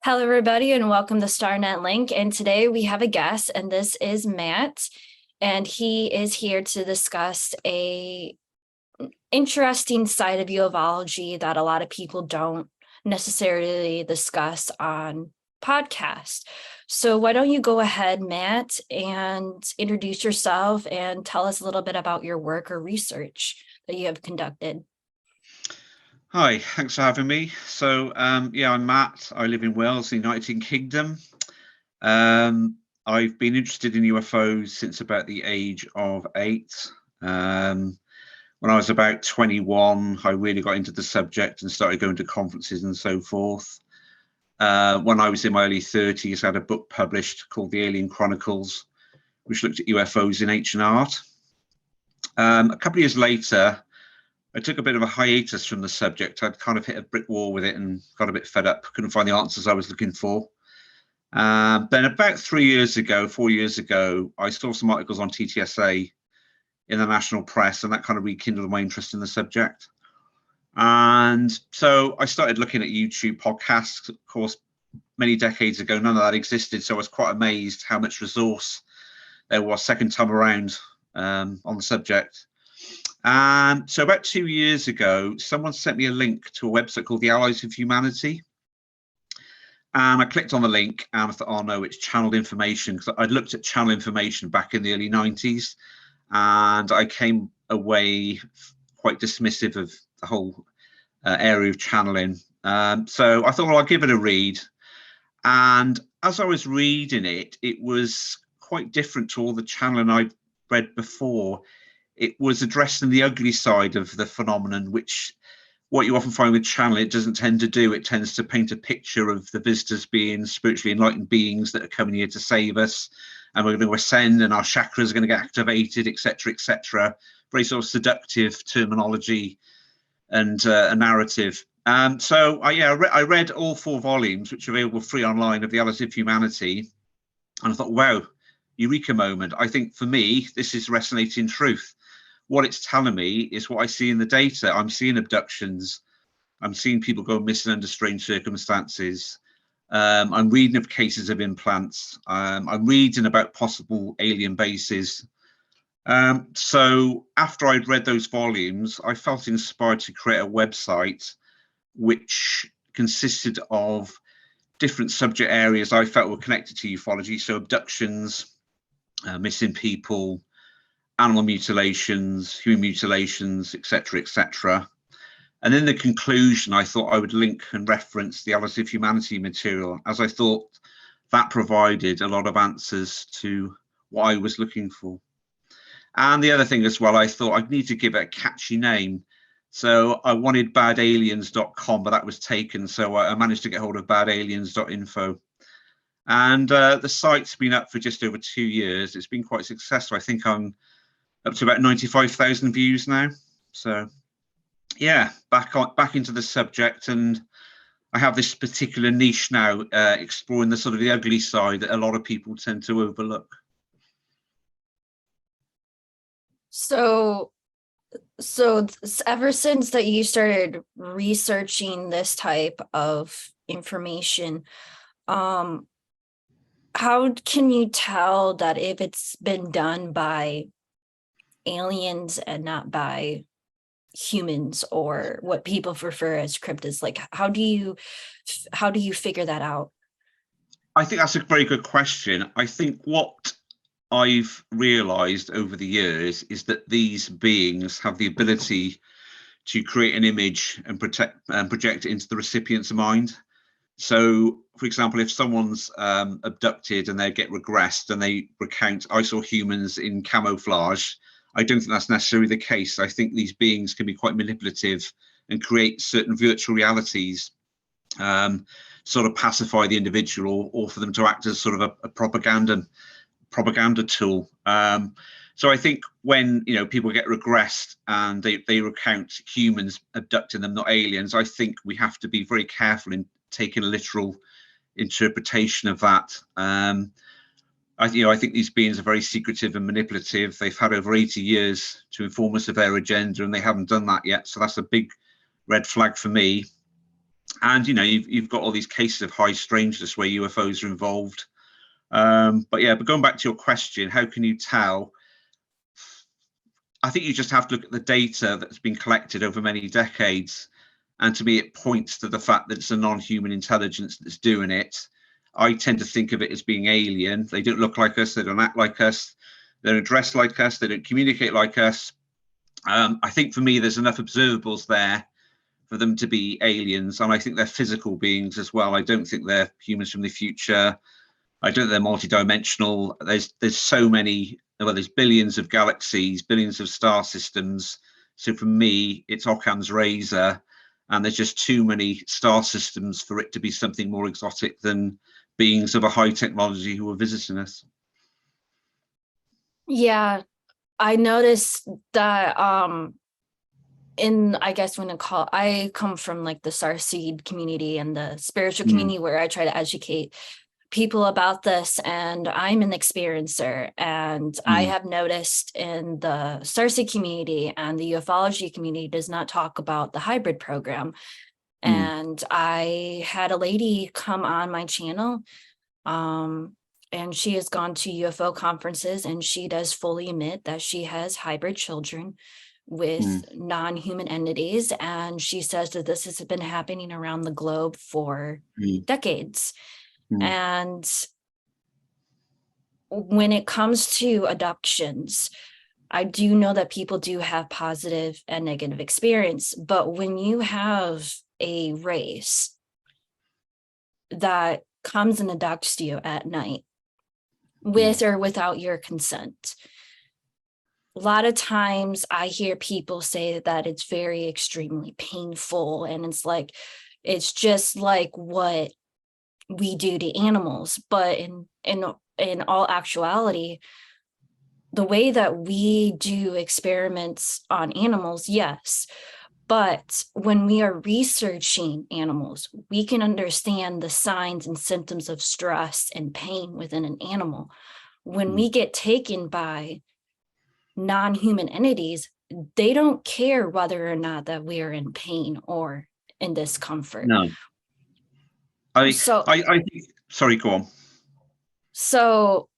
Hello, everybody, and welcome to StarNet Link. And today we have a guest, and this is Matt, and he is here to discuss a interesting side of UFOlogy that a lot of people don't necessarily discuss on podcasts. So why don't you go ahead, Matt, and introduce yourself and tell us a little bit about your work or research that you have conducted. Hi, thanks for having me. I'm Matt. I live in Wales, the United Kingdom. I've been interested in UFOs since about the age of 8. When I was about 21, I really got into the subject and started going to conferences and so forth. When I was in my early 30s, I had a book published called The Alien Chronicles, which looked at UFOs in ancient art. A couple of years later, I took a bit of a hiatus from the subject. I'd kind of hit a brick wall with it and got a bit fed up. Couldn't find the answers I was looking for. Then about 4 years ago, I saw some articles on TTSA in the national press, and that kind of rekindled my interest in the subject. And so I started looking at YouTube podcasts. Of course, many decades ago, none of that existed. So I was quite amazed how much resource there was second time around on the subject. So about 2 years ago, someone sent me a link to a website called the Allies of Humanity. And I clicked on the link and I thought, oh no, it's channeled information. Because I'd looked at channel information back in the early 90s. And I came away quite dismissive of the whole area of channeling. So I thought, well, I'll give it a read. And as I was reading it, it was quite different to all the channeling I'd read before. It was addressing the ugly side of the phenomenon, which what you often find with channeling, it doesn't tend to do. It tends to paint a picture of the visitors being spiritually enlightened beings that are coming here to save us, and we're going to ascend and our chakras are going to get activated, etc., etc. Very sort of seductive terminology and a narrative. I read all 4 volumes, which are available free online, of the Allies of Humanity, and I thought, wow, eureka moment. I think for me, this is resonating truth. What it's telling me is what I see in the data. I'm seeing abductions. I'm seeing people go missing under strange circumstances. I'm reading of cases of implants. I'm reading about possible alien bases. So after I'd read those volumes, I felt inspired to create a website which consisted of different subject areas I felt were connected to ufology. So abductions, missing people, animal mutilations, human mutilations, etc., etc. And in the conclusion, I thought I would link and reference the Allies of Humanity material, as I thought that provided a lot of answers to what I was looking for. And the other thing as well, I thought I'd need to give it a catchy name. So I wanted badaliens.com, but that was taken. So I managed to get hold of badaliens.info. And the site's been up for just over 2 years. It's been quite successful. I think I'm up to about 95,000 views now. So yeah, back into the subject, and I have this particular niche now, exploring the sort of the ugly side that a lot of people tend to overlook. So ever since that you started researching this type of information, how can you tell that if it's been done by aliens and not by humans, or what people refer as cryptids? Like, how do you figure that out? I think that's a very good question. I think what I've realized over the years is that these beings have the ability to create an image and project it into the recipient's mind. So, for example, if someone's abducted and they get regressed and they recount, I saw humans in camouflage, I don't think that's necessarily the case. I think these beings can be quite manipulative and create certain virtual realities, sort of pacify the individual, or for them to act as sort of a propaganda tool. So I think when people get regressed and they recount humans abducting them, not aliens, I think we have to be very careful in taking a literal interpretation of that. I think these beings are very secretive and manipulative. They've had over 80 years to inform us of their agenda, and they haven't done that yet. So that's a big red flag for me. And you've got all these cases of high strangeness where UFOs are involved. But going back to your question, how can you tell? I think you just have to look at the data that's been collected over many decades. And to me, it points to the fact that it's a non-human intelligence that's doing it. I tend to think of it as being alien. They don't look like us. They don't act like us. They don't dress like us. They don't communicate like us. I think for me, there's enough observables there for them to be aliens. And I think they're physical beings as well. I don't think they're humans from the future. I don't think they're multidimensional. There's so many, well, there's billions of galaxies, billions of star systems. So for me, it's Occam's razor. And there's just too many star systems for it to be something more exotic than beings of a high technology who are visiting us. Yeah, I noticed that I guess I come from like the Starseed community and the spiritual community where I try to educate people about this, and I'm an experiencer, and I have noticed in the Starseed community and the UFOlogy community does not talk about the hybrid program. And I had a lady come on my channel, and she has gone to UFO conferences, and she does fully admit that she has hybrid children with non-human entities. And she says that this has been happening around the globe for decades. And when it comes to abductions, I do know that people do have positive and negative experience, but when you have a race that comes and abducts you at night with or without your consent, a lot of times I hear people say that it's very extremely painful, and it's just like what we do to animals. But in all actuality, the way that we do experiments on animals, yes, but when we are researching animals, we can understand the signs and symptoms of stress and pain within an animal. When we get taken by non-human entities, they don't care whether or not that we are in pain or in discomfort. No. I think, sorry, go on. So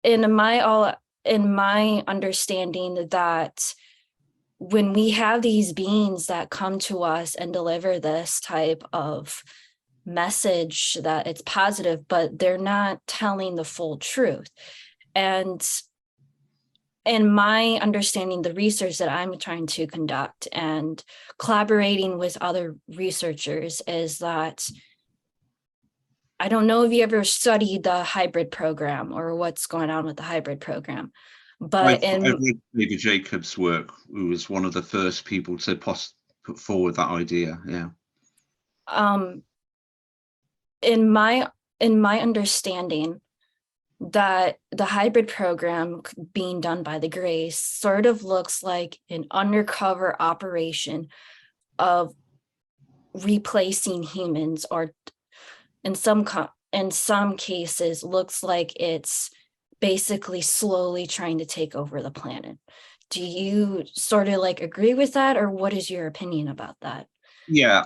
in my understanding, that when we have these beings that come to us and deliver this type of message, that it's positive, but they're not telling the full truth. And in my understanding, the research that I'm trying to conduct and collaborating with other researchers is that, I don't know if you ever studied the hybrid program or what's going on with the hybrid program, but I've read David Jacobs' work, who was one of the first people to put forward that idea. Yeah. In my understanding, that the hybrid program being done by the Grace sort of looks like an undercover operation of replacing humans, or in some cases looks like it's basically slowly trying to take over the planet. Do you sort of agree with that, or what is your opinion about that? Yeah,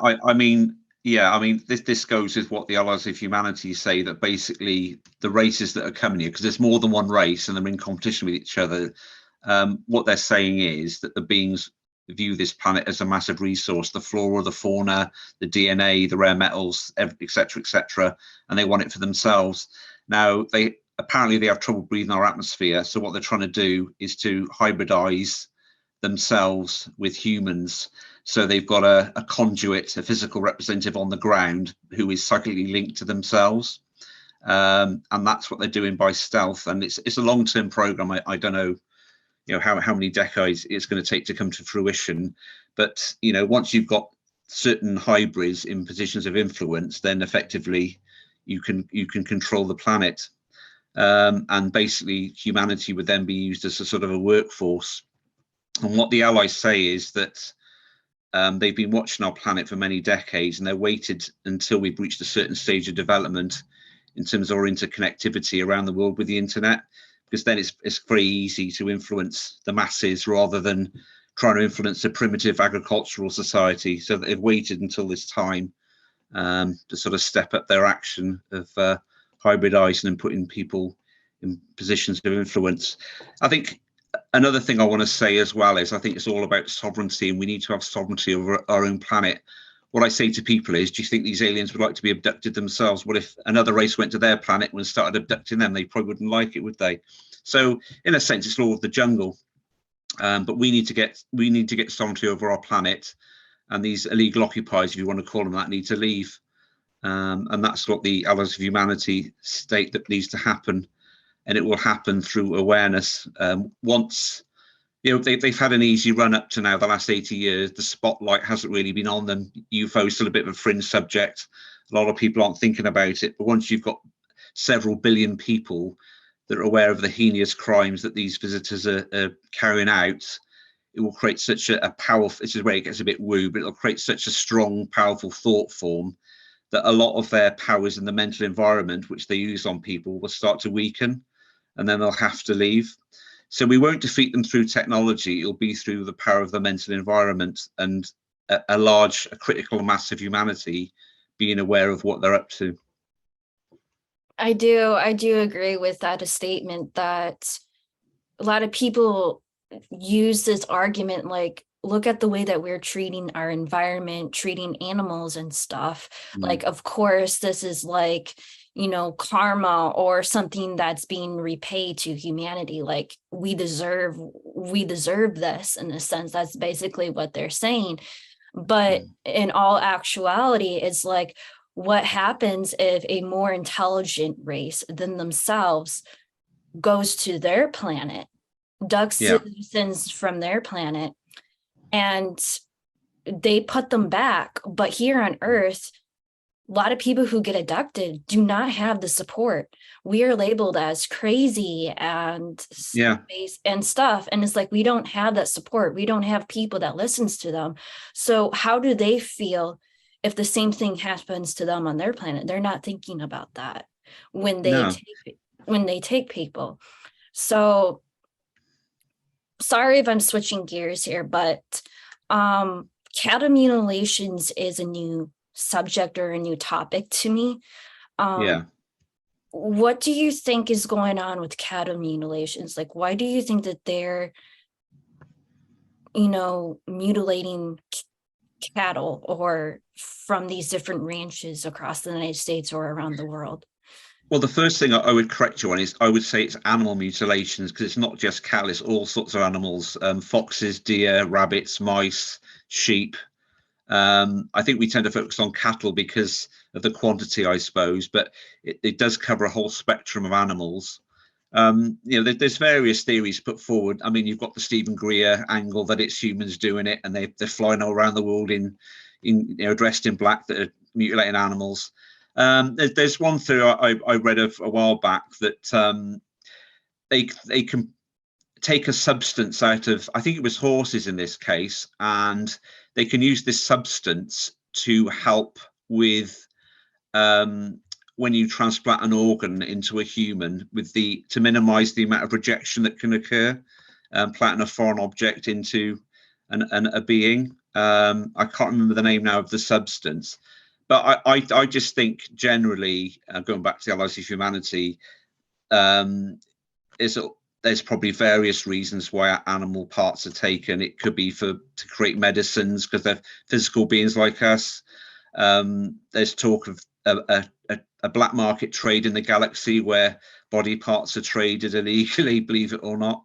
this goes with what the Allies of Humanity say, that basically the races that are coming here, because there's more than one race and they're in competition with each other, what they're saying is that the beings view this planet as a massive resource, the flora, the fauna, the DNA, the rare metals, etc., and they want it for themselves. Now, they have trouble breathing our atmosphere, so what they're trying to do is to hybridize themselves with humans. So they've got a conduit, a physical representative on the ground who is psychically linked to themselves. And that's what they're doing by stealth. And it's a long-term program. I don't know, how many decades it's going to take to come to fruition. But, once you've got certain hybrids in positions of influence, then effectively you can control the planet. And basically humanity would then be used as a sort of a workforce. And what the Allies say is that they've been watching our planet for many decades, and they waited until we've reached a certain stage of development in terms of our interconnectivity around the world with the internet, because then it's very easy to influence the masses rather than trying to influence a primitive agricultural society. So they've waited until this time. to sort of step up their action of hybridizing and putting people in positions of influence. I think another thing I want to say as well is I think it's all about sovereignty, and we need to have sovereignty over our own planet. What I say to people is, do you think these aliens would like to be abducted themselves? What if another race went to their planet and started abducting them? They probably wouldn't like it, would they? So in a sense, it's law of the jungle. But we need to get sovereignty over our planet, and these illegal occupiers, if you want to call them that, need to leave. And that's what the Allies of Humanity state that needs to happen, and it will happen through awareness. Once they've had an easy run up to now, the last 80 years, the spotlight hasn't really been on them. UFO is still a bit of a fringe subject. A lot of people aren't thinking about it, but once you've got several billion people that are aware of the heinous crimes that these visitors are carrying out, it will create such a powerful, this is where it gets a bit woo, but it'll create such a strong, powerful thought form that a lot of their powers in the mental environment, which they use on people, will start to weaken, and then they'll have to leave. So we won't defeat them through technology. It'll be through the power of the mental environment and a critical mass of humanity being aware of what they're up to. I do agree with that statement that a lot of people use this argument, like, look at the way that we're treating our environment, treating animals and stuff. Like, of course, this is like, karma or something that's being repaid to humanity. Like, we deserve this, in a sense. That's basically what they're saying. But in all actuality, it's like, what happens if a more intelligent race than themselves goes to their planet, ducks citizens from their planet, and they put them back? But here on Earth, a lot of people who get abducted do not have the support. We are labeled as crazy and stuff. And it's like, we don't have that support. We don't have people that listens to them. So how do they feel if the same thing happens to them on their planet? They're not thinking about that when they take people. So sorry if I'm switching gears here, but cattle mutilations is a new subject or a new topic to me. What do you think is going on with cattle mutilations? Like, why do you think that they're mutilating cattle or from these different ranches across the United States or around the world? Well, the first thing I would correct you on is I would say it's animal mutilations, because it's not just cattle, it's all sorts of animals, foxes, deer, rabbits, mice, sheep. I think we tend to focus on cattle because of the quantity, I suppose, but it does cover a whole spectrum of animals. There's various theories put forward. I mean, you've got the Stephen Greer angle that it's humans doing it, and they're flying all around the world in dressed in black, that are mutilating animals. There's one theory I read of a while back that they can take a substance out of, I think it was horses in this case, and they can use this substance to help with when you transplant an organ into a human, to minimize the amount of rejection that can occur, planting a foreign object into a being. I can't remember the name now of the substance, but I just think generally, going back to the Allies of Humanity, there's probably various reasons why animal parts are taken. It could be to create medicines, because they're physical beings like us. There's talk of a black market trade in the galaxy where body parts are traded illegally, believe it or not.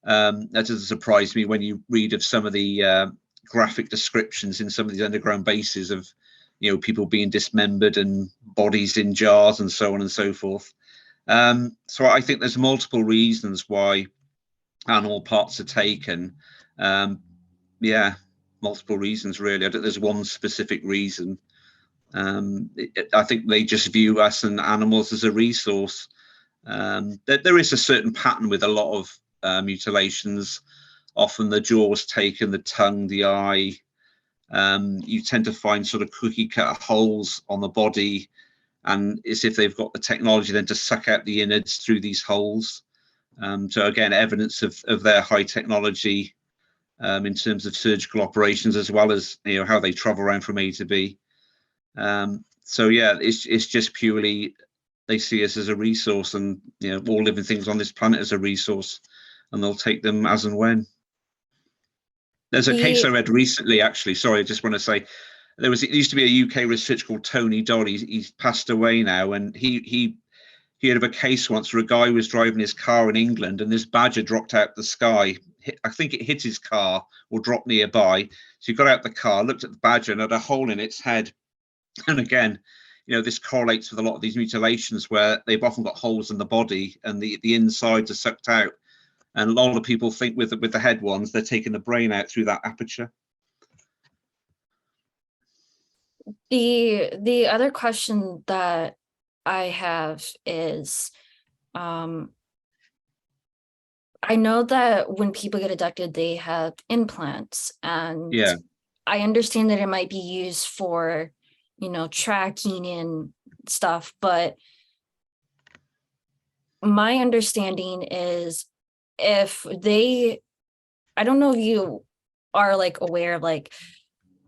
That doesn't surprise me when you read of some of the graphic descriptions in some of these underground bases of people being dismembered and bodies in jars and so on and so forth. So I think there's multiple reasons why animal parts are taken. Multiple reasons really. I don't think there's one specific reason. I think they just view us and animals as a resource. There is a certain pattern with a lot of mutilations. Often the jaw was taken, the tongue, the eye. You tend to find sort of cookie cutter holes on the body, and it's if they've got the technology then to suck out the innards through these holes. So again, evidence of their high technology in terms of surgical operations, as well as how they travel around from A to B. So yeah, it's just purely they see us as a resource, and all living things on this planet as a resource, and they'll take them as and when. There's a case I The read recently, actually. Sorry, I just want to say it used to be a UK researcher called Tony Dodd. He's passed away now, and he heard of a case once where a guy was driving his car in England, and this badger dropped out the sky. I think it hit his car or dropped nearby. So he got out the car, looked at the badger, and had a hole in its head. And again, this correlates with a lot of these mutilations where they've often got holes in the body and the insides are sucked out. And a lot of people think with the head ones, they're taking the brain out through that aperture. the other question that I have is, I know that when people get abducted, they have implants, and Yeah. I understand that it might be used for, tracking and stuff, but my understanding is if they, I don't know if you are like aware of like,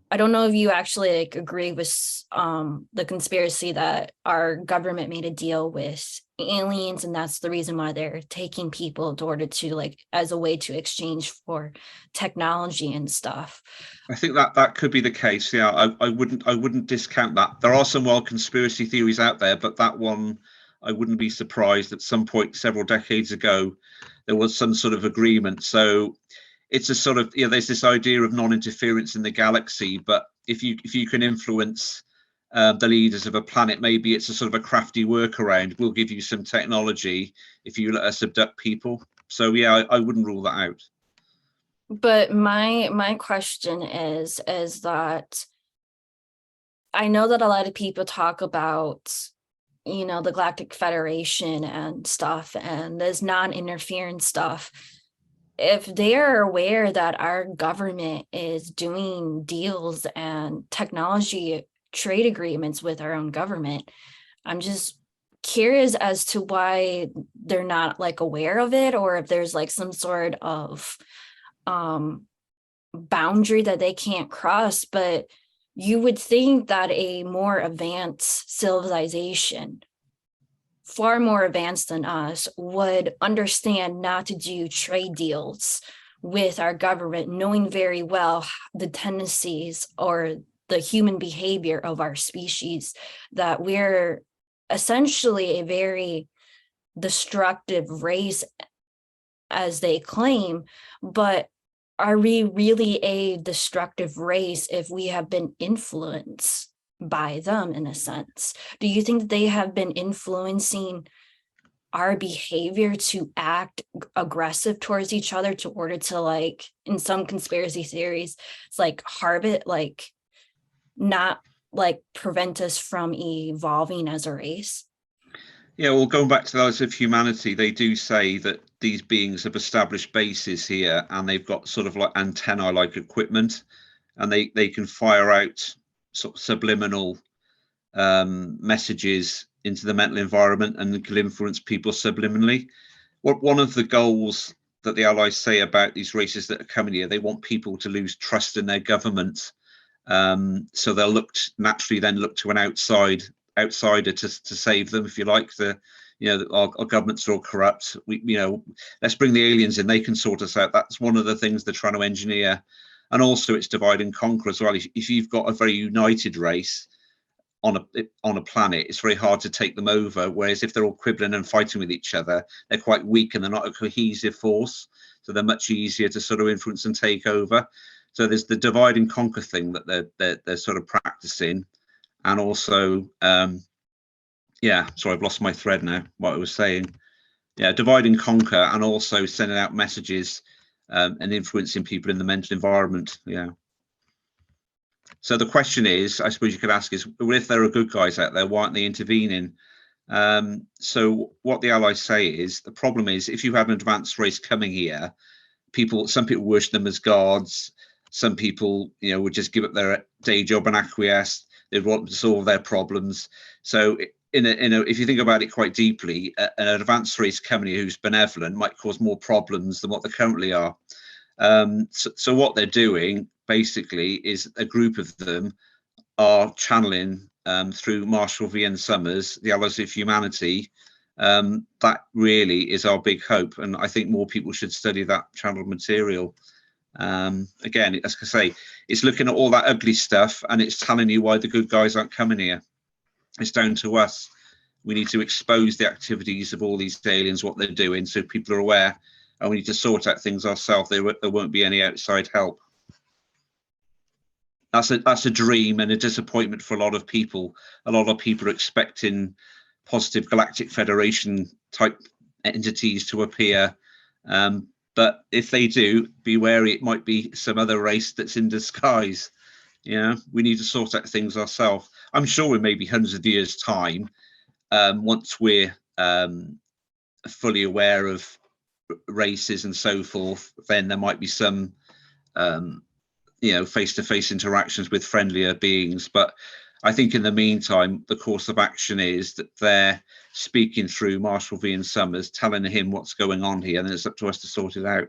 I don't know if you actually like agree with the conspiracy that our government made a deal with aliens, and that's the reason why they're taking people in order to like as a way to exchange for technology and stuff. I think that could be the case. Yeah, I wouldn't discount that. There are some wild conspiracy theories out there, but that one, I wouldn't be surprised at some point several decades ago there was some sort of agreement. So it's a sort of, there's this idea of non-interference in the galaxy, but if you can influence the leaders of a planet, maybe it's a sort of a crafty workaround. We'll give you some technology if you let us abduct people. So yeah, I wouldn't rule that out. But my question is that I know that a lot of people talk about, the Galactic Federation and stuff, and this non-interference stuff. If they are aware that our government is doing deals and technology trade agreements with our own government, I'm just curious as to why they're not like aware of it, or if there's like some sort of boundary that they can't cross. But you would think that a more advanced civilization, far more advanced than us, would understand not to do trade deals with our government, knowing very well the tendencies or the human behavior of our species, that we're essentially a very destructive race as they claim. But are we really a destructive race if we have been influenced by them in a sense? Do you think that they have been influencing our behavior to act aggressive towards each other to order to, like, in some conspiracy theories, it's like harbit, like not like prevent us from evolving as a race? Yeah, well, going back to those of humanity, they do say that these beings have established bases here, and they've got sort of like antennae-like equipment, and they can fire out sort of subliminal messages into the mental environment and can influence people subliminally. One of the goals that the Allies say about these races that are coming here, they want people to lose trust in their government. So they'll naturally then look to an outsider to save them, if you like. Our governments are all corrupt. Let's bring the aliens in, they can sort us out. That's one of the things they're trying to engineer. And also it's divide and conquer as well. If you've got a very united race on a planet, it's very hard to take them over, whereas if they're all quibbling and fighting with each other, they're quite weak and they're not a cohesive force, so they're much easier to sort of influence and take over. So there's the divide and conquer thing that they're sort of practicing. And also, sorry, I've lost my thread now, what I was saying. Yeah, divide and conquer, and also sending out messages and influencing people in the mental environment. Yeah. So the question is, I suppose you could ask is, well, if there are good guys out there, why aren't they intervening? So what the Allies say is, the problem is, if you have an advanced race coming here, some people worship them as gods. Some people, would just give up their day job and acquiesce. They'd want to solve their problems. So if you think about it quite deeply, an advanced race coming here who's benevolent might cause more problems than what they currently are. So what they're doing basically is a group of them are channeling through Marshall V. N. Summers, The Allies of Humanity, that really is our big hope. And I think more people should study that channeled material. Again, as I say, it's looking at all that ugly stuff and it's telling you why the good guys aren't coming here. It's down to us. We need to expose the activities of all these aliens, what they're doing, so people are aware, and we need to sort out things ourselves. There won't be any outside help. That's a dream and a disappointment for a lot of people. A lot of people are expecting positive Galactic Federation type entities to appear. But if they do, be wary, it might be some other race that's in disguise. You know, we need to sort out things ourselves. I'm sure in maybe hundreds of years' time, once we're fully aware of races and so forth, then there might be some, face-to-face interactions with friendlier beings. But I think in the meantime, the course of action is that they're speaking through Marshall V. and Summers, telling him what's going on here, and then it's up to us to sort it out.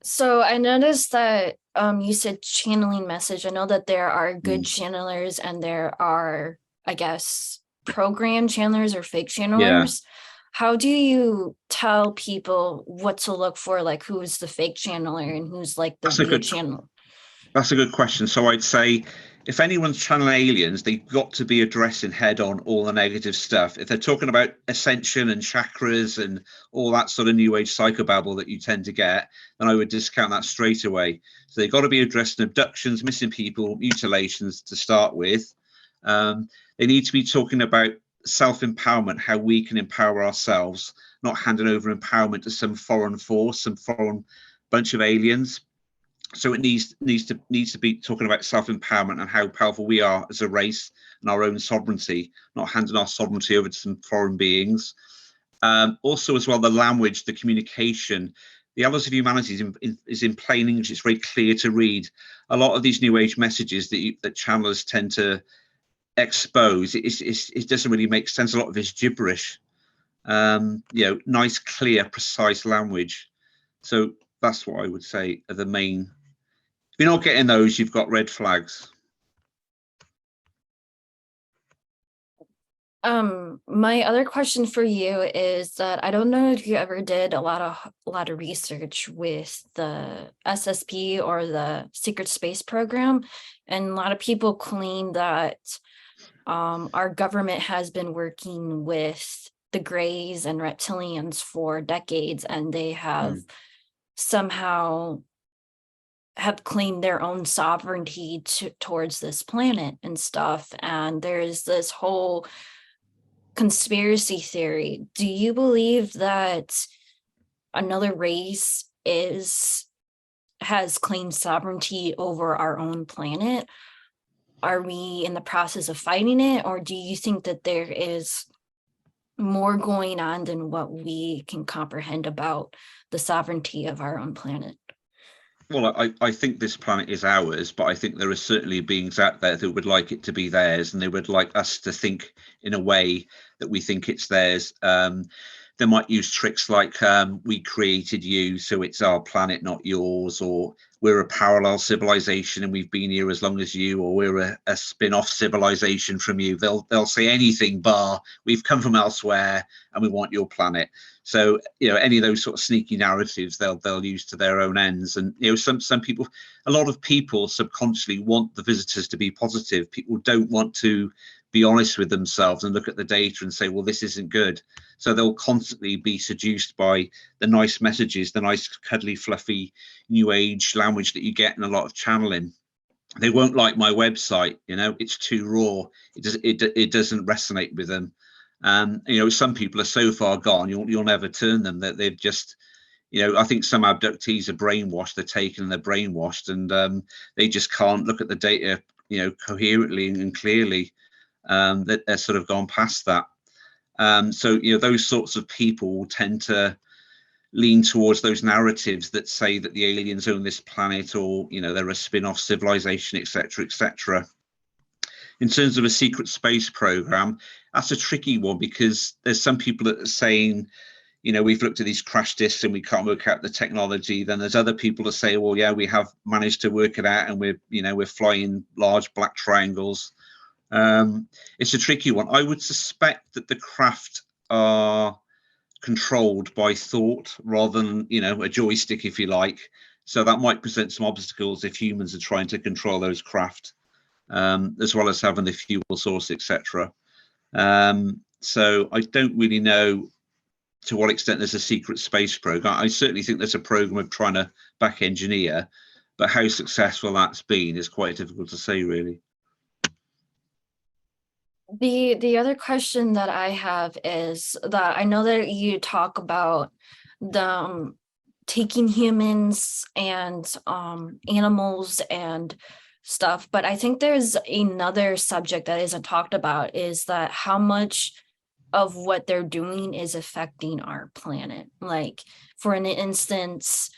So I noticed that you said channeling message. I know that there are good channelers and there are, I guess, program channelers or fake channelers. How do you tell people what to look for, like who's the fake channeler and who's like the real channeler? That's a good question. So I'd say if anyone's channeling aliens, they've got to be addressing head on all the negative stuff. If they're talking about ascension and chakras and all that sort of new age psychobabble that you tend to get, then I would discount that straight away. So they've got to be addressing abductions, missing people, mutilations to start with. They need to be talking about self-empowerment, how we can empower ourselves, not handing over empowerment to some foreign force, some foreign bunch of aliens. So it needs to be talking about self-empowerment and how powerful we are as a race and our own sovereignty, not handing our sovereignty over to some foreign beings. Also, as well, the language, the communication. The Allies of Humanity is in plain English. It's very clear to read. A lot of these New Age messages that channelers tend to expose, it doesn't really make sense. A lot of it's gibberish. Nice, clear, precise language. So that's what I would say are the main. If you're not getting those, you've got red flags. My other question for you is that I don't know if you ever did a lot of research with the SSP or the Secret Space Program, and a lot of people claim that our government has been working with the Greys and reptilians for decades, and they have somehow have claimed their own sovereignty towards this planet and stuff. And there's this whole conspiracy theory. Do you believe that another race has claimed sovereignty over our own planet? Are we in the process of fighting it, or do you think that there is more going on than what we can comprehend about the sovereignty of our own planet? Well, I think this planet is ours, but I think there are certainly beings out there that would like it to be theirs, and they would like us to think in a way that we think it's theirs. They might use tricks like we created you, so it's our planet, not yours, or we're a parallel civilization and we've been here as long as you, or we're a spin-off civilization from you. They'll say anything bar we've come from elsewhere and we want your planet. So any of those sort of sneaky narratives they'll use to their own ends. And some people, a lot of people subconsciously want the visitors to be positive. People don't want to be honest with themselves and look at the data and say, well, this isn't good. So they'll constantly be seduced by the nice messages, the nice cuddly fluffy new age language that you get in a lot of channeling. They won't like my website, it's too raw. It doesn't resonate with them. Some people are so far gone, you'll never turn them. That they've just, I think some abductees are brainwashed. They're taken and they're brainwashed, and they just can't look at the data, coherently and clearly. That they're sort of gone past that. So those sorts of people will tend to lean towards those narratives that say that the aliens own this planet, or they're a spin-off civilization, etc., etc. In terms of a secret space program, that's a tricky one, because there's some people that are saying, we've looked at these crash discs and we can't work out the technology. Then there's other people that say, well, yeah, we have managed to work it out, and we're flying large black triangles. It's a tricky one. I would suspect that the craft are controlled by thought rather than, a joystick, if you like. So that might present some obstacles if humans are trying to control those craft, as well as having the fuel source, etc. So I don't really know to what extent there's a secret space program. I certainly think there's a program of trying to back engineer, but how successful that's been is quite difficult to say, really. The other question that I have is that I know that you talk about the taking humans and animals and stuff, but I think there's another subject that isn't talked about, is that how much of what they're doing is affecting our planet. Like, for an instance,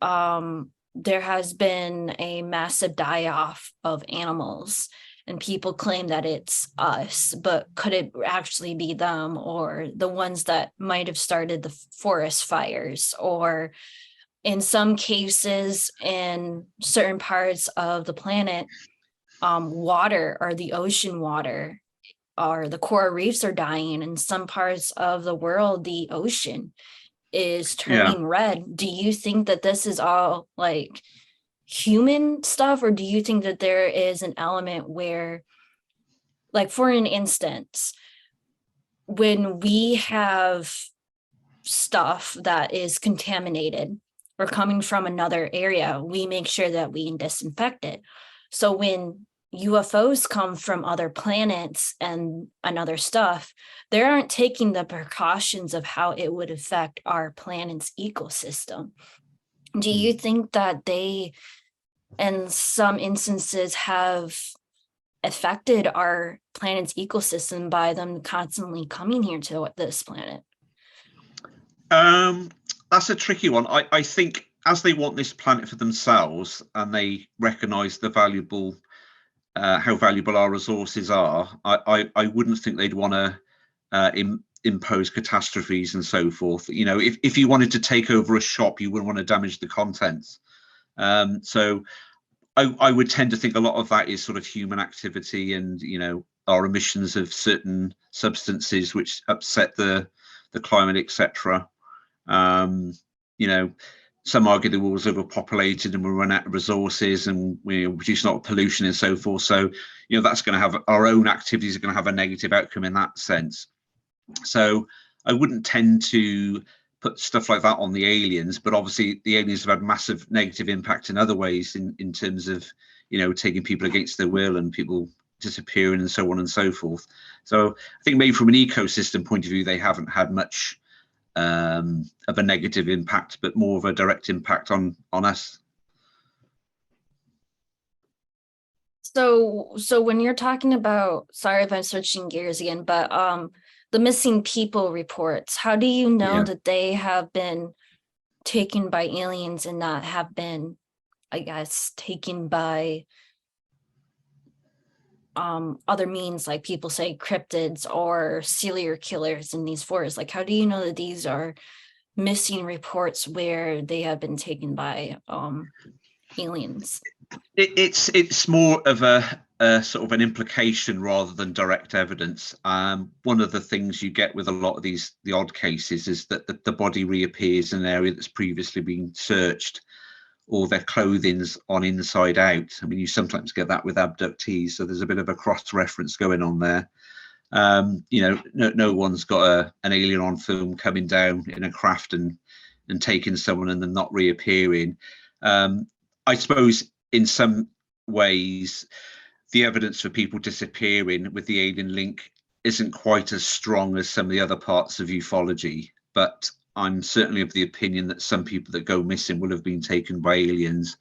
there has been a massive die-off of animals, and people claim that it's us, but could it actually be them, or the ones that might have started the forest fires? Or in some cases, in certain parts of the planet, water, or the ocean water, or the coral reefs are dying. In some parts of the world, the ocean is turning red. Do you think that this is all like human stuff, or do you think that there is an element where, like, for an instance, when we have stuff that is contaminated or coming from another area, we make sure that we disinfect it. So when UFOs come from other planets and other stuff, they aren't taking the precautions of how it would affect our planet's ecosystem. Do you think that they, in some instances, have affected our planet's ecosystem by them constantly coming here to this planet? That's a tricky one. I think as they want this planet for themselves, and they recognize the valuable how valuable our resources are, I wouldn't think they'd want to impose catastrophes and so forth. If you wanted to take over a shop, you wouldn't want to damage the contents. So I would tend to think a lot of that is sort of human activity, and our emissions of certain substances which upset the climate, etc. Some argue the world's overpopulated and we'll run out of resources, and we produce a lot of pollution and so forth. So, that's going to have, our own activities are going to have a negative outcome in that sense. So I wouldn't tend to put stuff like that on the aliens, but obviously the aliens have had massive negative impact in other ways, in terms of, taking people against their will and people disappearing and so on and so forth. So I think maybe from an ecosystem point of view, they haven't had much of a negative impact, but more of a direct impact on us. So when you're talking about, sorry if I'm switching gears again, but the missing people reports, how do you know that they have been taken by aliens and not have been, I guess, taken by other means, like people say cryptids or serial killers in these forests? Like, how do you know that these are missing reports where they have been taken by aliens? It's more of a sort of an implication rather than direct evidence. One of the things you get with a lot of the odd cases is that the body reappears in an area that's previously been searched, or their clothing's on inside out. I mean, you sometimes get that with abductees, so there's a bit of a cross-reference going on there. No one's got an alien on film coming down in a craft and taking someone and then not reappearing. I suppose in some ways, the evidence for people disappearing with the alien link isn't quite as strong as some of the other parts of ufology, but I'm certainly of the opinion that some people that go missing will have been taken by aliens.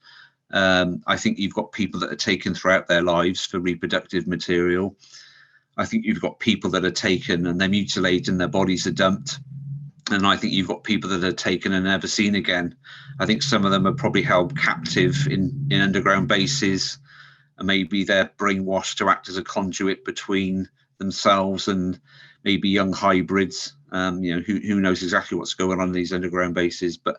I think you've got people that are taken throughout their lives for reproductive material. I think you've got people that are taken and they're mutilated and their bodies are dumped. And I think you've got people that are taken and never seen again. I think some of them are probably held captive in underground bases, and maybe they're brainwashed to act as a conduit between themselves and maybe young hybrids. Who knows exactly what's going on in these underground bases? But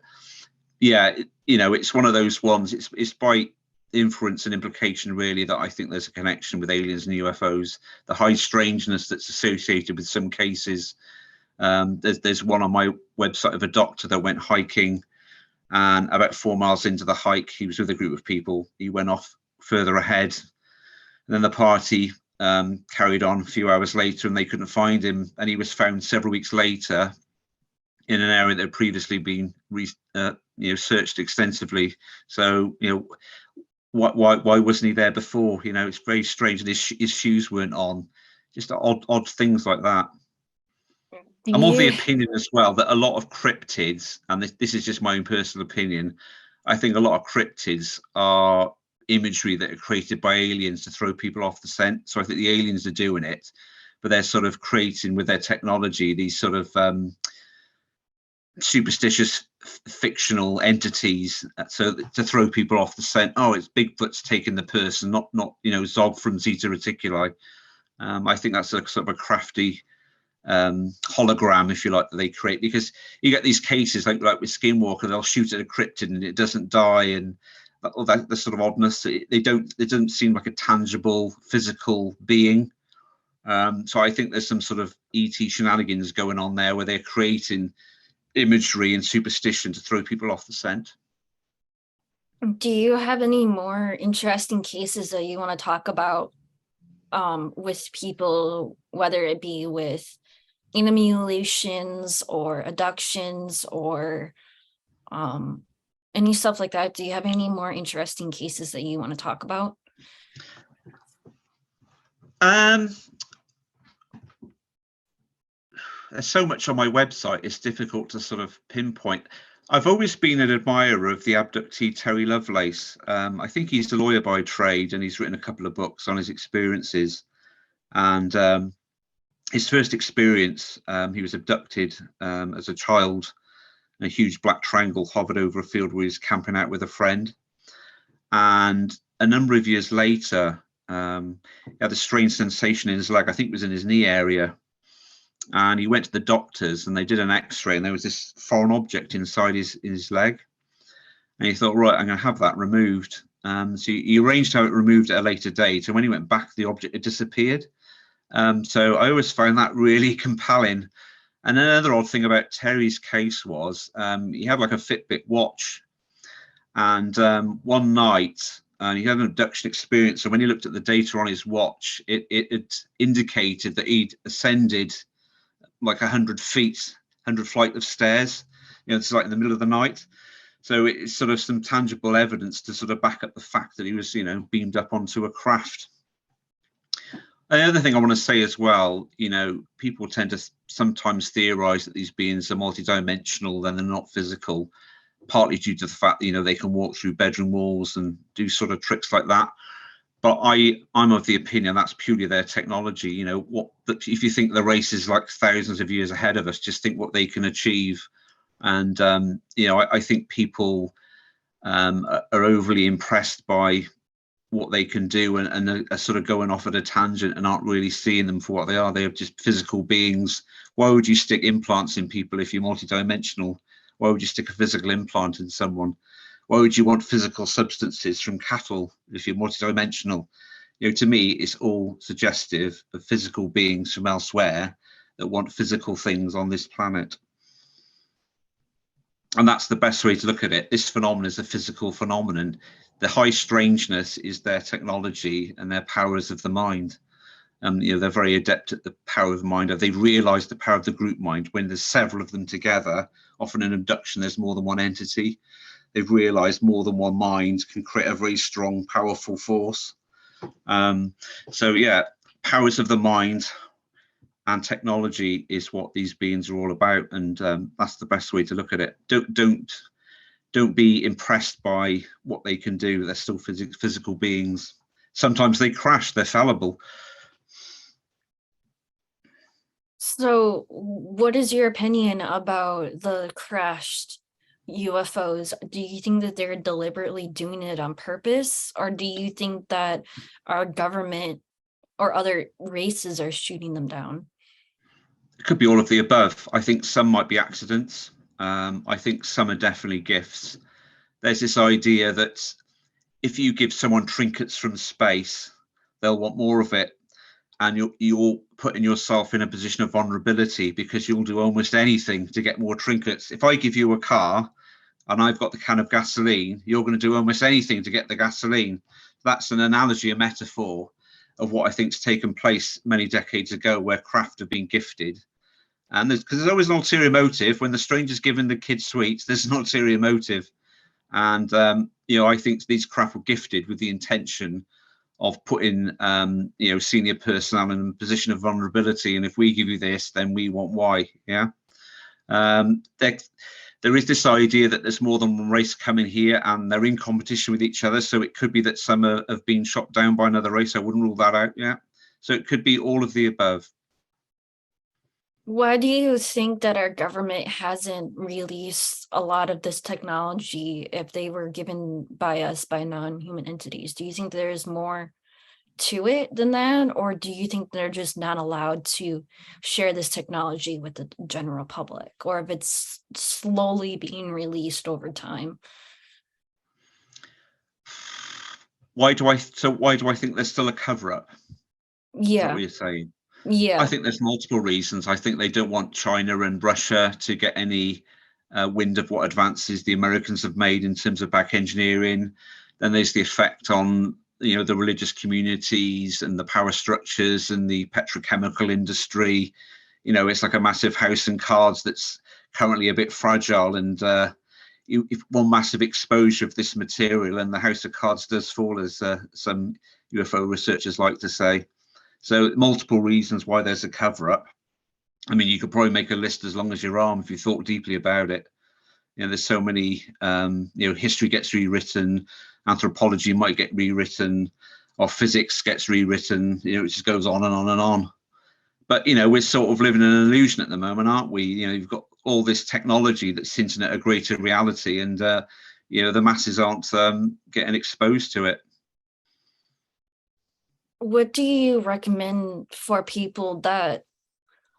yeah, it's one of those ones. It's by inference and implication really that I think there's a connection with aliens and UFOs. The high strangeness that's associated with some cases. There's one on my website of a doctor that went hiking, and about 4 miles into the hike, he was with a group of people. He went off further ahead, and then the party carried on a few hours later, and they couldn't find him. And he was found several weeks later in an area that had previously been searched extensively. So why wasn't he there before? It's very strange that his shoes weren't on. Just odd things like that. I'm of the opinion as well that a lot of cryptids, and this is just my own personal opinion, I think a lot of cryptids are imagery that are created by aliens to throw people off the scent. So I think the aliens are doing it, but they're sort of creating with their technology these sort of superstitious fictional entities, so to throw people off the scent. Oh, it's Bigfoot's taking the person, not Zog from Zeta Reticuli. I think that's a sort of a crafty hologram, if you like, that they create, because you get these cases like with Skinwalker, they'll shoot at a cryptid and it doesn't die, and all that the sort of oddness. They don't seem like a tangible physical being. So I think there's some sort of ET shenanigans going on there where they're creating imagery and superstition to throw people off the scent. Do you have any more interesting cases that you want to talk about with people, whether it be with emulations or abductions or any stuff like that? Do you have any more interesting cases that you want to talk about? There's so much on my website, it's difficult to sort of pinpoint. I've always been an admirer of the abductee Terry Lovelace. I think he's a lawyer by trade, and he's written a couple of books on his experiences. And his first experience, he was abducted as a child, and a huge black triangle hovered over a field where he was camping out with a friend. And a number of years later, he had a strange sensation in his leg. I think it was in his knee area. And he went to the doctors, and they did an X-ray, and there was this foreign object inside his leg. And he thought, right, I'm going to have that removed. So he arranged how it removed at a later date. And when he went back, the object had disappeared. So I always found that really compelling. And another odd thing about Terry's case was he had like a Fitbit watch. And one night, he had an abduction experience. So when he looked at the data on his watch, it indicated that he'd ascended like 100 feet, 100 flight of stairs. It's like in the middle of the night. So it's sort of some tangible evidence to sort of back up the fact that he was, beamed up onto a craft. And the other thing I want to say as well, people tend to sometimes theorize that these beings are multidimensional, then they're not physical, partly due to the fact that, they can walk through bedroom walls and do sort of tricks like that. But I'm of the opinion that's purely their technology. If you think the race is like thousands of years ahead of us, just think what they can achieve. And I think people are overly impressed by what they can do, and are sort of going off at a tangent and aren't really seeing them for what they are. They are just physical beings. Why would you stick implants in people if you're multidimensional? Why would you stick a physical implant in someone? Why would you want physical substances from cattle if you're multidimensional? To me, it's all suggestive of physical beings from elsewhere that want physical things on this planet. And that's the best way to look at it. This phenomenon is a physical phenomenon. The high strangeness is their technology and their powers of the mind. They're very adept at the power of the mind. They've realized the power of the group mind. When there's several of them together, often in abduction, there's more than one entity. They've realized more than one mind can create a very strong, powerful force. So yeah, powers of the mind and technology is what these beings are all about, and that's the best way to look at it. Don't be impressed by what they can do. They're still physical beings. Sometimes they crash. They're fallible. So what is your opinion about the crashed UFOs? Do you think that they're deliberately doing it on purpose, or do you think that our government or other races are shooting them down? It could be all of the above. I think some might be accidents. I think some are definitely gifts. There's this idea that if you give someone trinkets from space, they'll want more of it. And you're putting yourself in a position of vulnerability because you'll do almost anything to get more trinkets. If I give you a car and I've got the can of gasoline, you're going to do almost anything to get the gasoline. That's an analogy, a metaphor of what I think's taken place many decades ago, where craft have been gifted. And there's always an ulterior motive. When the stranger's giving the kids sweets, there's an ulterior motive. And I think these craft were gifted with the intention of putting senior personnel in a position of vulnerability. And if we give you this, then we want Y. Yeah. There is this idea that there's more than one race coming here and they're in competition with each other. So it could be that some have been shot down by another race. I wouldn't rule that out. Yeah. So it could be all of the above. Why do you think that our government hasn't released a lot of this technology if they were given by us by non-human entities? Do you think there's more to it than that? Or do you think they're just not allowed to share this technology with the general public? Or if it's slowly being released over time? Why do I think there's still a cover up? Is that Yeah, what you're saying? I yeah. think there's multiple reasons. I think they don't want China and Russia to get any wind of what advances the Americans have made in terms of back engineering. Then there's the effect on the religious communities and the power structures and the petrochemical industry. It's like a massive house and cards that's currently a bit fragile. And if one massive exposure of this material and the house of cards does fall, as some UFO researchers like to say. So multiple reasons why there's a cover up. I mean, you could probably make a list as long as your arm if you thought deeply about it. There's so many, history gets rewritten, anthropology might get rewritten, or physics gets rewritten, it just goes on and on and on. But, we're sort of living in an illusion at the moment, aren't we? You've got all this technology that's hinting at a greater reality and, the masses aren't getting exposed to it. What do you recommend for people that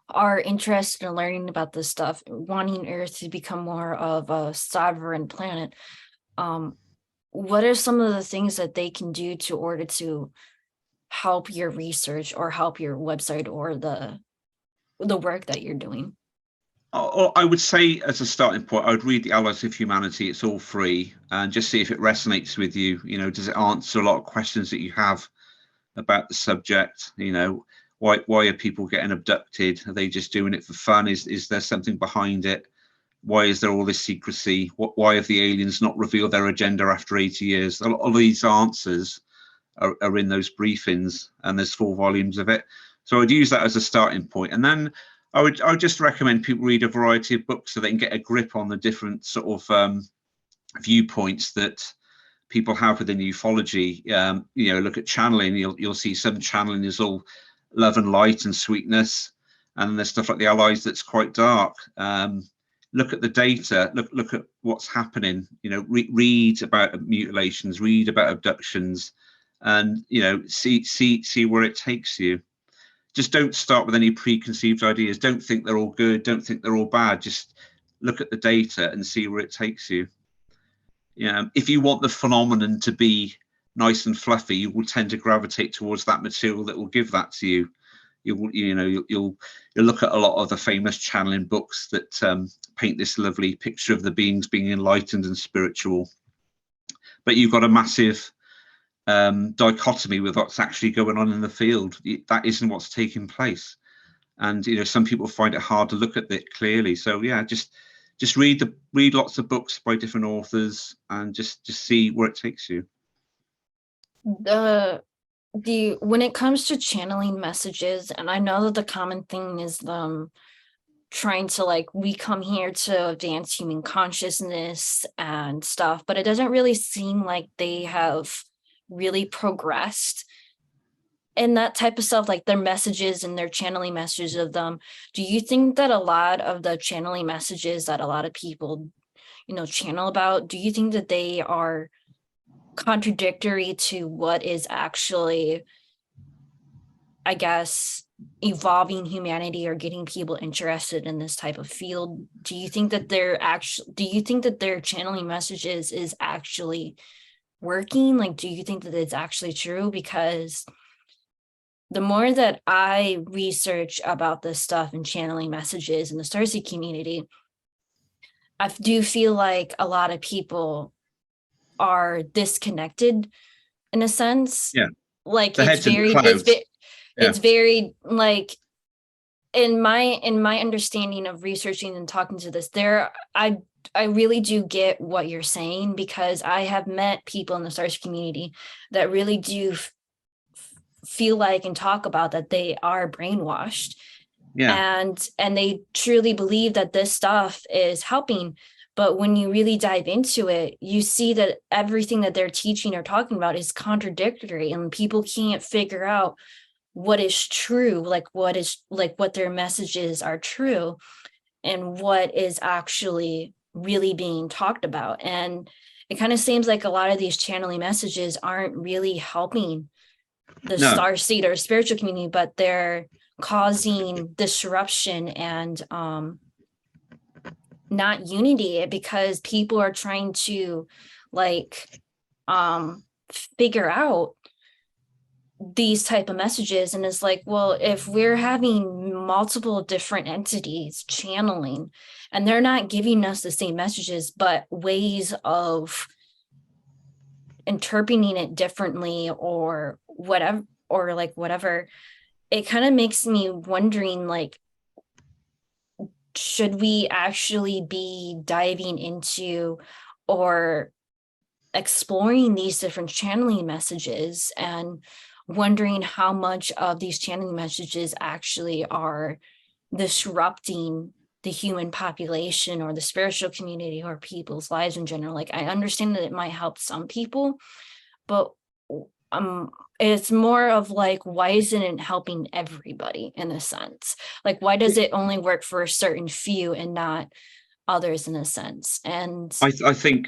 are interested in learning about this stuff, wanting Earth to become more of a sovereign planet? What are some of the things that they can do to order to help your research or help your website or the work that you're doing? I would say, as a starting point, I would read the Allies of Humanity. It's all free, and just see if it resonates with you. Does it answer a lot of questions that you have about the subject? Why are people getting abducted? Are they just doing it for fun? Is there something behind it? Why is there all this secrecy? Why have the aliens not revealed their agenda after 80 years? A lot of these answers are in those briefings, and there's 4 volumes of it. So I'd use that as a starting point, and then I would just recommend people read a variety of books so they can get a grip on the different sort of viewpoints that people have within ufology. Look at channeling. You'll see some channeling is all love and light and sweetness, and there's stuff like the Allies that's quite dark. Look at the data. Look at what's happening. Read about mutilations. Read about abductions, and see where it takes you. Just don't start with any preconceived ideas. Don't think they're all good. Don't think they're all bad. Just look at the data and see where it takes you. If you want the phenomenon to be nice and fluffy, you will tend to gravitate towards that material that will give that to you. You'll look at a lot of the famous channeling books that paint this lovely picture of the beings being enlightened and spiritual. But you've got a massive dichotomy with what's actually going on in the field. That isn't what's taking place, and some people find it hard to look at it clearly. So yeah, just read lots of books by different authors and just see where it takes you. When it comes to channeling messages, and I know that the common thing is trying to we come here to advance human consciousness and stuff, but it doesn't really seem like they have really progressed in that type of stuff, like their messages and their channeling messages of them. Do you think that a lot of the channeling messages that a lot of people channel about, do you think that they are contradictory to what is actually, I guess, evolving humanity or getting people interested in this type of field? Do you think that their channeling messages is actually working? Like, do you think that it's actually true? Because the more that I research about this stuff and channeling messages in the Starseed community, I do feel like a lot of people are disconnected in a sense. Yeah, Like the heads in the clouds. Yeah, it's very like in my understanding of researching and talking to this, I really do get what you're saying, because I have met people in the Stars community that really do feel like and talk about that they are brainwashed, yeah, and they truly believe that this stuff is helping. But when you really dive into it, you see that everything that they're teaching or talking about is contradictory, and people can't figure out what is true, like what their messages are true and what is actually really being talked about. And it kind of seems like a lot of these channeling messages aren't really helping the no, star seed or spiritual community, but they're causing disruption and not unity, because people are trying to like figure out these type of messages. And it's like, well, if we're having multiple different entities channeling and they're not giving us the same messages but ways of interpreting it differently or whatever, it kind of makes me wondering, like, should we actually be diving into or exploring these different channeling messages and wondering how much of these channeling messages actually are disrupting the human population or the spiritual community or people's lives in general? Like, I understand that it might help some people, but um it's more of like, why isn't it helping everybody in a sense? Like, why does it only work for a certain few and not others in a sense? And I think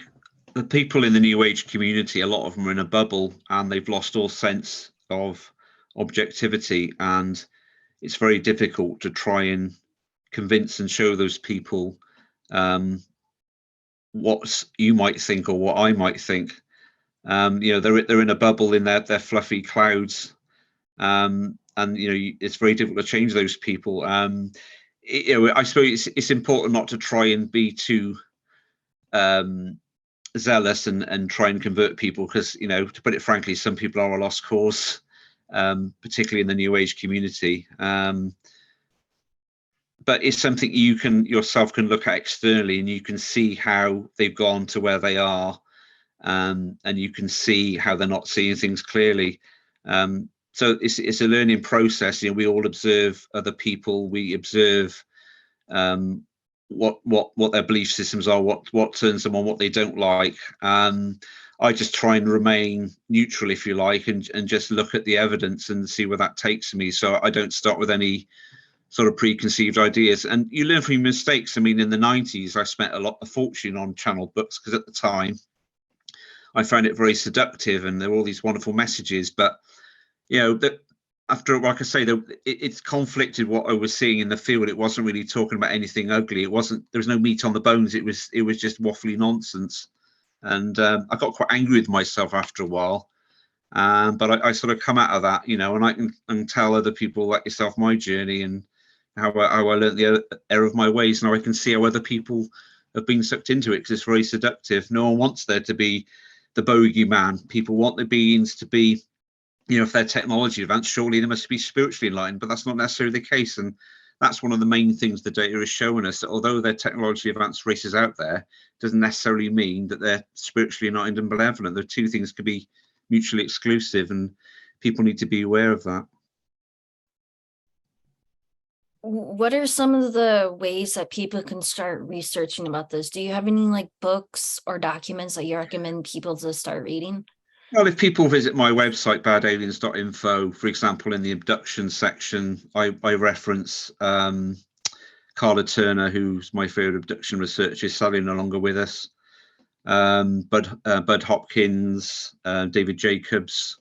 the people in the New Age community, a lot of them are in a bubble and they've lost all sense of objectivity, and it's very difficult to try and convince and show those people what you might think or what I might think. They're in a bubble in their fluffy clouds, and it's very difficult to change those people. I suppose it's important not to try and be too zealous and try and convert people, because to put it frankly, some people are a lost cause, particularly in the New Age community. But it's something you can yourself can look at externally, and you can see how they've gone to where they are, and you can see how they're not seeing things clearly. So it's a learning process. We all observe other people. We observe what their belief systems are, what turns them on, what they don't like. I just try and remain neutral, if you like, and just look at the evidence and see where that takes me. So I don't start with any sort of preconceived ideas, and you learn from your mistakes. I mean, in the 90s, I spent a fortune on channel books, because at the time I found it very seductive and there were all these wonderful messages. But that after, like I say, it's conflicted what I was seeing in the field. It wasn't really talking about anything ugly. There was no meat on the bones. It was just waffly nonsense. And I got quite angry with myself after a while. But I sort of come out of that, and I can tell other people like yourself my journey and how I learned the error of my ways. Now I can see how other people have been sucked into it, because it's very seductive. No one wants there to be the bogeyman. People want the beings to be, if they're technology advanced, surely they must be spiritually enlightened, but that's not necessarily the case. And that's one of the main things the data is showing us, that although they're technologically advanced races out there, doesn't necessarily mean that they're spiritually enlightened and benevolent. The two things could be mutually exclusive, and people need to be aware of that. what are some of the ways that people can start researching about this? Do you have any like books or documents that you recommend people to start reading? Well, if people visit my website, badaliens.info, for example, in the abduction section, I reference Carla Turner, who's my favorite abduction researcher, is sadly no longer with us. Bud Hopkins, David Jacobs,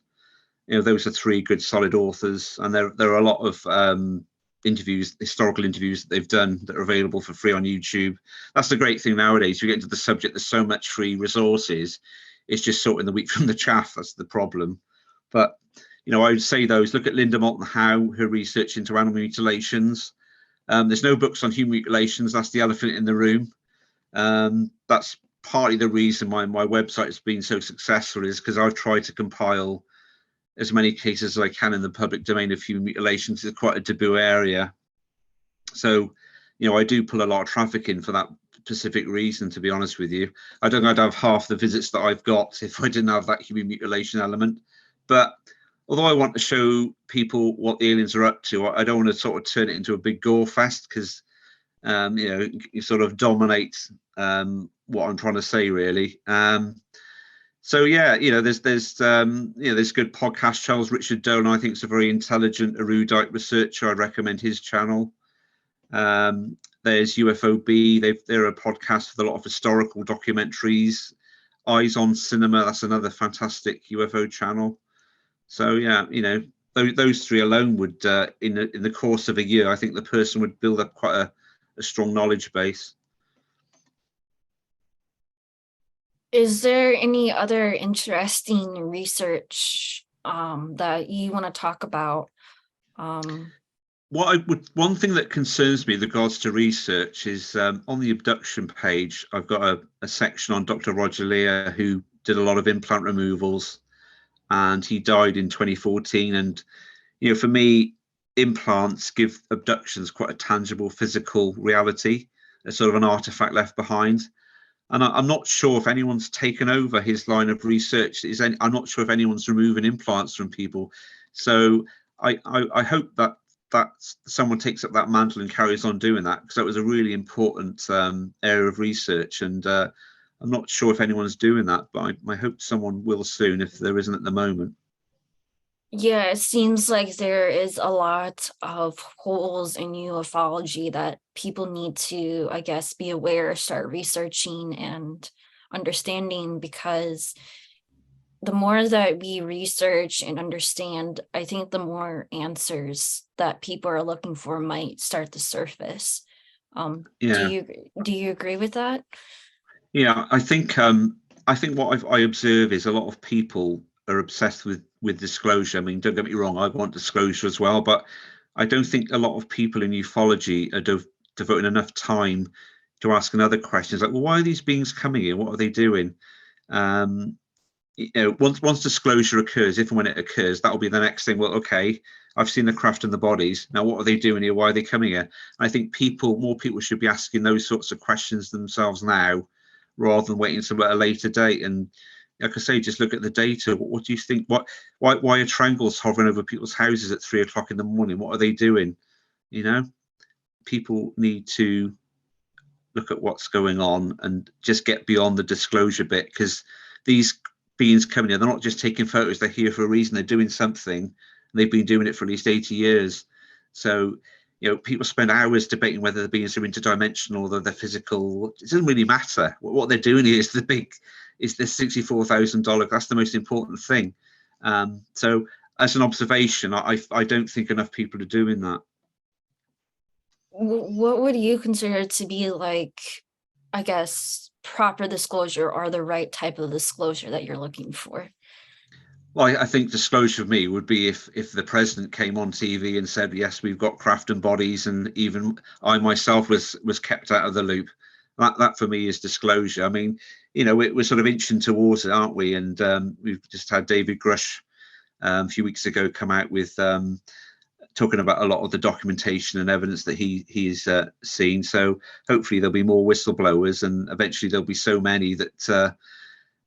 those are three good solid authors, and there are a lot of historical interviews that they've done that are available for free on YouTube. That's the great thing nowadays. You get into the subject, there's so much free resources. It's just sorting the wheat from the chaff. That's the problem. But I would say those. Look at Linda Moulton Howe, her research into animal mutilations. There's no books on human mutilations. That's the elephant in the room. That's partly the reason my website has been so successful, is because I've tried to compile as many cases as I can in the public domain of human mutilations. It's quite a taboo area. So, I do pull a lot of traffic in for that specific reason, to be honest with you. I don't know, I'd have half the visits that I've got if I didn't have that human mutilation element. But although I want to show people what the aliens are up to, I don't want to sort of turn it into a big gore fest, because you sort of dominate what I'm trying to say, really. So yeah, there's good podcast channels. Richard Dolan, I think, is a very intelligent, erudite researcher. I'd recommend his channel. There's UFOB. They're a podcast with a lot of historical documentaries. Eyes on Cinema, that's another fantastic UFO channel. So yeah, those three alone would, in the course of a year, I think the person would build up quite a strong knowledge base. Is there any other interesting research that you want to talk about? One thing that concerns me with regards to research is, on the abduction page, I've got a section on Dr. Roger Lear, who did a lot of implant removals, and he died in 2014. And for me, implants give abductions quite a tangible physical reality, a sort of an artifact left behind. And I'm not sure if anyone's taken over his line of research. I'm not sure if anyone's removing implants from people. So I hope that someone takes up that mantle and carries on doing that, because that was a really important area of research. And I'm not sure if anyone's doing that, but I hope someone will soon, if there isn't at the moment. Yeah, it seems like there is a lot of holes in ufology that people need to, I guess, be aware, start researching and understanding, because the more that we research and understand, I think the more answers that people are looking for might start to surface. Yeah. Do you agree with that? Yeah, I think what I observe is a lot of people are obsessed with disclosure. I mean, don't get me wrong, I want disclosure as well, but I don't think a lot of people in ufology are devoting enough time to ask another questions like, well, why are these beings coming here? What are they doing? Once disclosure occurs, if and when it occurs, that will be the next thing. Well, okay, I've seen the craft and the bodies. Now, what are they doing here? Why are they coming here? I think more people should be asking those sorts of questions themselves now, rather than waiting until a later date. And like I say, just look at the data. What do you think? Why are triangles hovering over people's houses at 3 o'clock in the morning? What are they doing? People need to look at what's going on and just get beyond the disclosure bit, because these beings coming here, they're not just taking photos, they're here for a reason. They're doing something, and they've been doing it for at least 80 years. So people spend hours debating whether the beings are interdimensional or they're physical. It doesn't really matter. What they're doing here is the $64,000. That's the most important thing. So as an observation, I don't think enough people are doing that. What would you consider to be, like, I guess, proper disclosure, or the right type of disclosure that you're looking for? Well, I think disclosure of me would be if the president came on TV and said, yes, we've got craft and bodies, and even I myself was kept out of the loop. That for me is disclosure. I mean, we're sort of inching towards it, aren't we? And we've just had David Grush a few weeks ago come out with talking about a lot of the documentation and evidence that he's seen. So hopefully there'll be more whistleblowers, and eventually there'll be so many that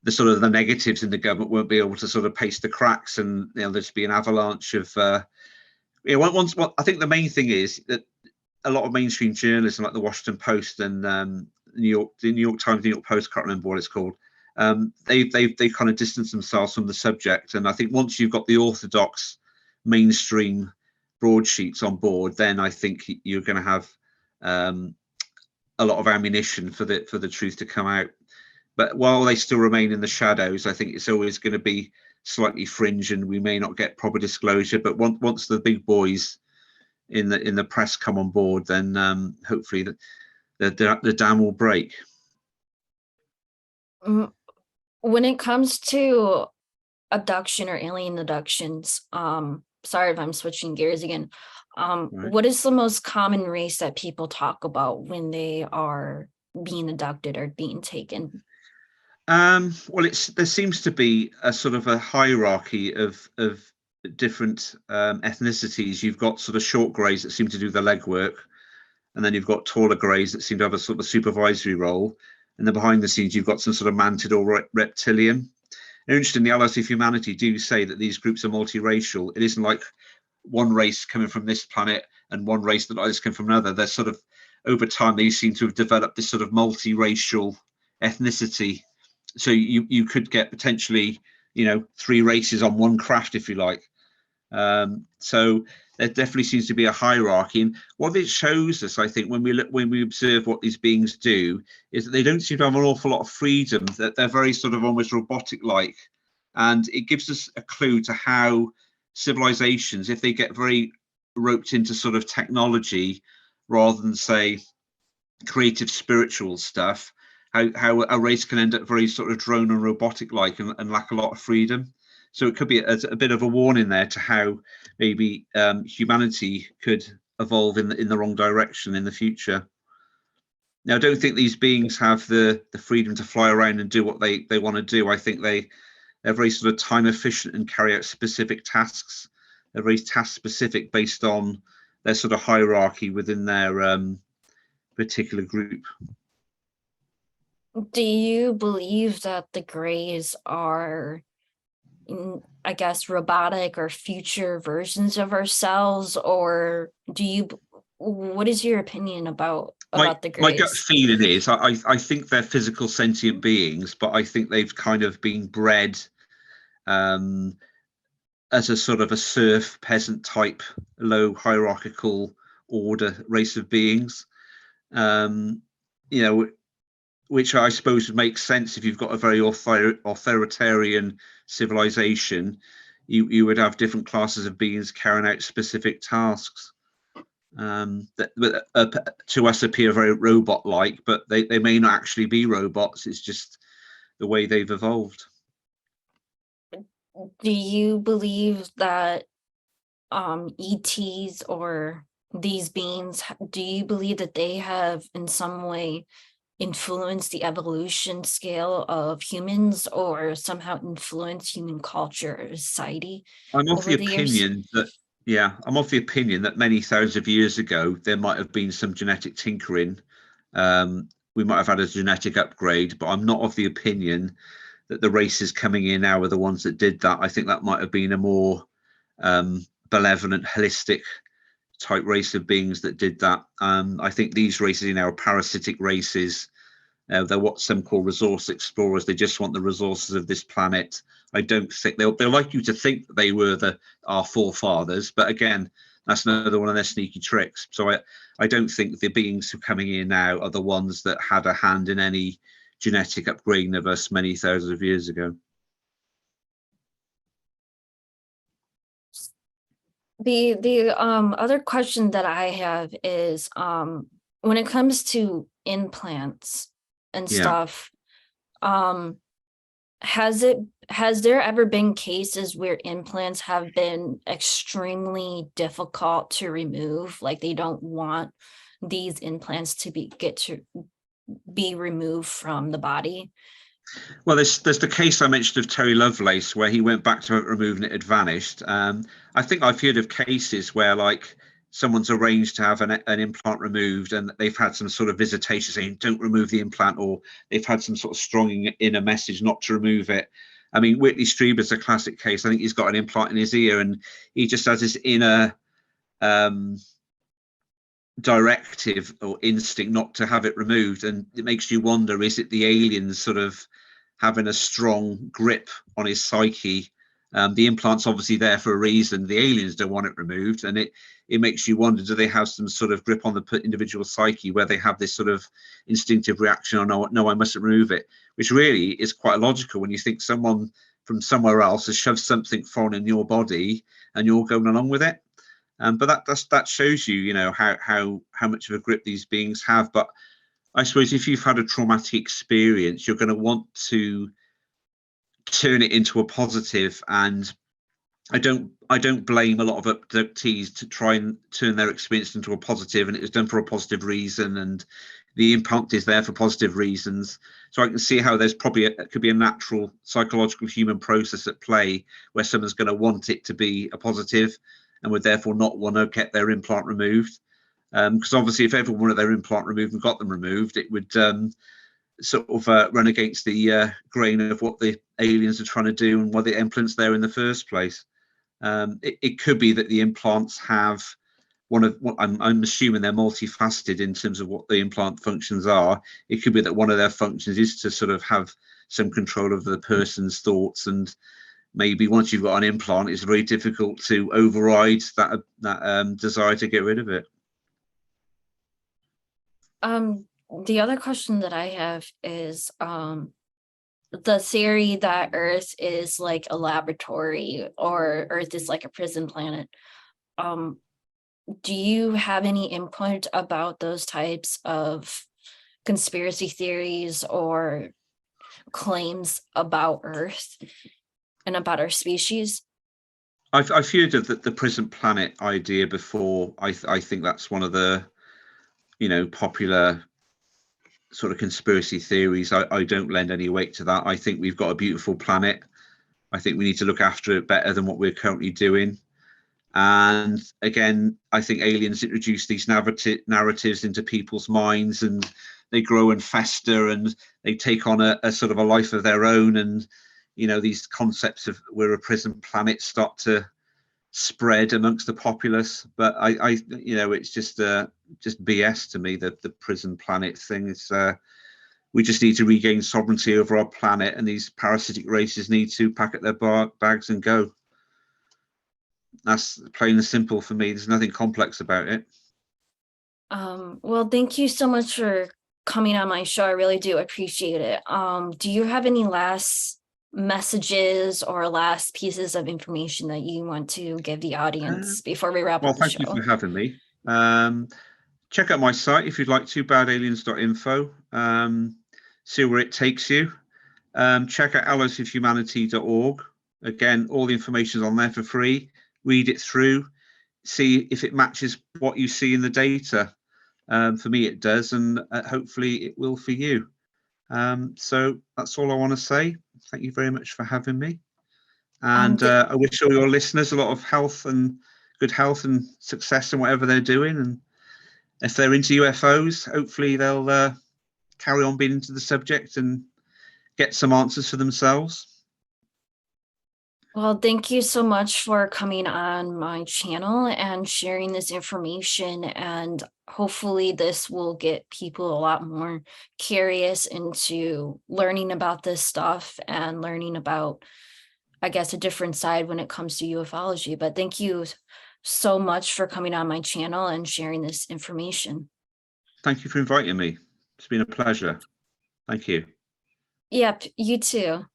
the sort of the negatives in the government won't be able to sort of paste the cracks, and there'll just be an avalanche of I think the main thing is that a lot of mainstream journalism, like the Washington Post and the New York Times, the New York Post, can't remember what it's called, they kind of distance themselves from the subject. And I think once you've got the orthodox mainstream broadsheets on board, then I think you're going to have a lot of ammunition for the truth to come out. But while they still remain in the shadows, I think it's always going to be slightly fringe, and we may not get proper disclosure. But once the big boys in the press come on board, then hopefully the dam will break. When it comes to abduction or alien abductions, sorry if I'm switching gears again. Right. What is the most common race that people talk about when they are being abducted or being taken? Well, there seems to be a sort of a hierarchy of different ethnicities. You've got sort of short greys that seem to do the legwork, and then you've got taller greys that seem to have a sort of supervisory role, and then behind the scenes you've got some sort of mantid or reptilian. And interestingly, Allies of Humanity do say that these groups are multiracial. It isn't like one race coming from this planet and one race that others come from another. They're sort of, over time, they seem to have developed this sort of multiracial ethnicity. So you could get potentially, 3 races on one craft, if you like. So there definitely seems to be a hierarchy. And what it shows us, I think, when we observe what these beings do, is that they don't seem to have an awful lot of freedom, that they're very sort of almost robotic-like. And it gives us a clue to how civilizations, if they get very roped into sort of technology rather than, say, creative spiritual stuff, how a race can end up very sort of drone and robotic-like and lack a lot of freedom. So it could be a bit of a warning there to how maybe humanity could evolve in the wrong direction in the future. Now, I don't think these beings have the freedom to fly around and do what they want to do. I think they're very sort of time efficient and carry out specific tasks. They're very task specific based on their sort of hierarchy within their particular group. Do you believe that the Greys are, I guess, robotic or future versions of ourselves, or what is your opinion about the Greys? My gut feeling is I think they're physical sentient beings, but I think they've kind of been bred as a sort of a serf peasant type, low hierarchical order race of beings. Which I suppose would make sense if you've got a very authoritarian civilization. You would have different classes of beings carrying out specific tasks that to us appear very robot-like, but they may not actually be robots. It's just the way they've evolved. Do you believe that ETs or these beings, do you believe that they have in some way influence the evolution scale of humans or somehow influence human culture or society? I'm of the opinion that many thousands of years ago there might have been some genetic tinkering. We might have had a genetic upgrade, but I'm not of the opinion that the races coming in now are the ones that did that. I think that might have been a more benevolent, holistic type race of beings that did that. I think these races now are parasitic races. They're what some call resource explorers. They just want the resources of this planet. I don't think they'll like you to think that they were our forefathers, but again, that's another one of their sneaky tricks. So I don't think the beings who are coming in now are the ones that had a hand in any genetic upgrading of us many thousands of years ago. The other question that I have is when it comes to implants and stuff, has there ever been cases where implants have been extremely difficult to remove, like they don't want these implants to be removed from the body? Well, there's the case I mentioned of Terry Lovelace where he went back to removing it, had vanished. I think I've heard of cases where like someone's arranged to have an implant removed and they've had some sort of visitation saying don't remove the implant, or they've had some sort of strong inner message not to remove it. I mean, Whitley Strieber's a classic case. I think he's got an implant in his ear and he just has this inner directive or instinct not to have it removed, and it makes you wonder, is it the aliens sort of having a strong grip on his psyche? The implant's obviously there for a reason. The aliens don't want it removed, and it makes you wonder, do they have some sort of grip on the individual psyche where they have this sort of instinctive reaction, oh no, I mustn't remove it, which really is quite logical when you think someone from somewhere else has shoved something foreign in your body, and you're going along with it. But that shows you, how much of a grip these beings have. But I suppose if you've had a traumatic experience, you're going to want to turn it into a positive. And I don't blame a lot of abductees to try and turn their experience into a positive, and it was done for a positive reason, and the implant is there for positive reasons. So I can see how there's probably it could be a natural psychological human process at play where someone's going to want it to be a positive and would therefore not want to get their implant removed. Because obviously if everyone wanted their implant removed and got them removed, it would sort of run against the grain of what the aliens are trying to do and why the implant's there in the first place. It could be that the implants have I'm assuming they're multifaceted in terms of what the implant functions are. It could be that one of their functions is to sort of have some control of the person's thoughts, and maybe once you've got an implant, it's very difficult to override that desire to get rid of it. The other question that I have is the theory that Earth is like a laboratory or Earth is like a prison planet. Do you have any input about those types of conspiracy theories or claims about Earth and about our species? I've heard of the prison planet idea before. I think that's one of the popular sort of conspiracy theories. I don't lend any weight to that. I think we've got a beautiful planet. I think we need to look after it better than what we're currently doing. And again, I think aliens introduce these narratives into people's minds, and they grow and fester, and they take on a sort of a life of their own. And these concepts of we're a prison planet start to spread amongst the populace. But I it's just BS to me, that the prison planet thing is. We just need to regain sovereignty over our planet, and these parasitic races need to pack up their bags and go. That's plain and simple for me. There's nothing complex about it. Well, thank you so much for coming on my show. I really do appreciate it. Do you have any last messages or last pieces of information that you want to give the audience before we wrap up the show? Thank you for having me. Check out my site if you'd like to, badaliens.info. See where it takes you. Check out allieswithhumanity.org. Again, all the information is on there for free. Read it through, see if it matches what you see in the data. For me, it does, and hopefully it will for you. So that's all I want to say. Thank you very much for having me. And I wish all your listeners a lot of good health and success in whatever they're doing. And if they're into UFOs, hopefully they'll carry on being into the subject and get some answers for themselves. Well, thank you so much for coming on my channel and sharing this information. And hopefully this will get people a lot more curious into learning about this stuff and learning about, I guess, a different side when it comes to ufology. But thank you so much for coming on my channel and sharing this information. Thank you for inviting me. It's been a pleasure. Thank you. Yep, you too.